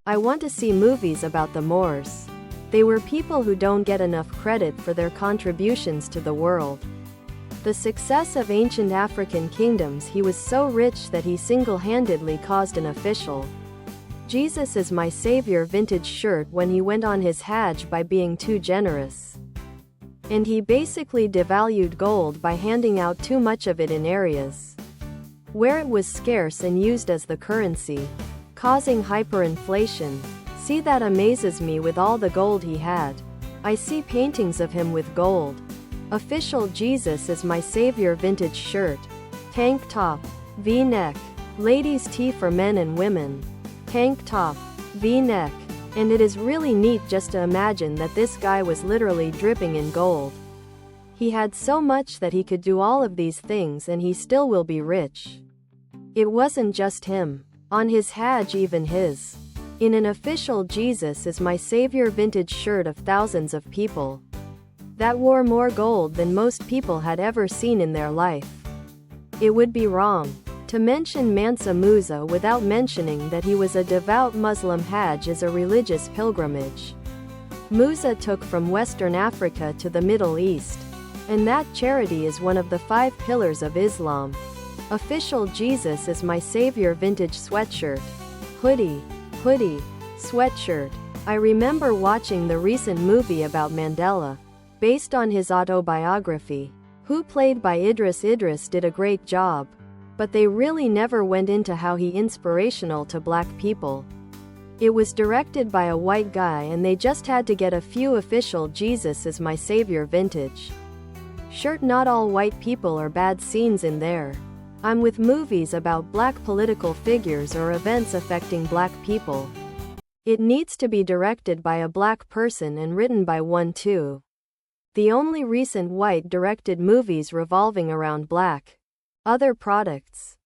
I want to see movies about the Moors. They were people who don't get enough credit for their contributions to the world. The success of ancient African kingdoms. He was so rich that he single-handedly caused an official Jesus is my savior vintage shirt when he went on his Hajj by being too generous. And he basically devalued gold by handing out too much of it in areas where it was scarce and used as the currency, causing hyperinflation. See, that amazes me with all the gold he had. I see paintings of him with gold. Official Jesus is my savior vintage shirt. Tank top, V-neck. Ladies' tee for men and women. Tank top, V-neck. And it is really neat just to imagine that this guy was literally dripping in gold. He had so much that he could do all of these things and he still will be rich. It wasn't just him. On his Hajj, even his in an official Jesus is my savior vintage shirt of thousands of people that wore more gold than most people had ever seen in their life. It would be wrong to mention Mansa Musa without mentioning that he was a devout Muslim. Hajj is a religious pilgrimage Musa took from Western Africa to the Middle East, and that charity is one of the 5 pillars of Islam. Official Jesus is my savior vintage sweatshirt. Hoodie, sweatshirt. I remember watching the recent movie about Mandela, based on his autobiography, who played by Idris. Idris did a great job, but they really never went into how he inspirational to black people. It was directed by a white guy and they just had to get a few official Jesus is my savior vintage shirt. Not all white people are bad scenes in there. I'm with movies about black political figures or events affecting black people. It needs to be directed by a black person and written by one too. The only recent white directed movies revolving around black. Other products.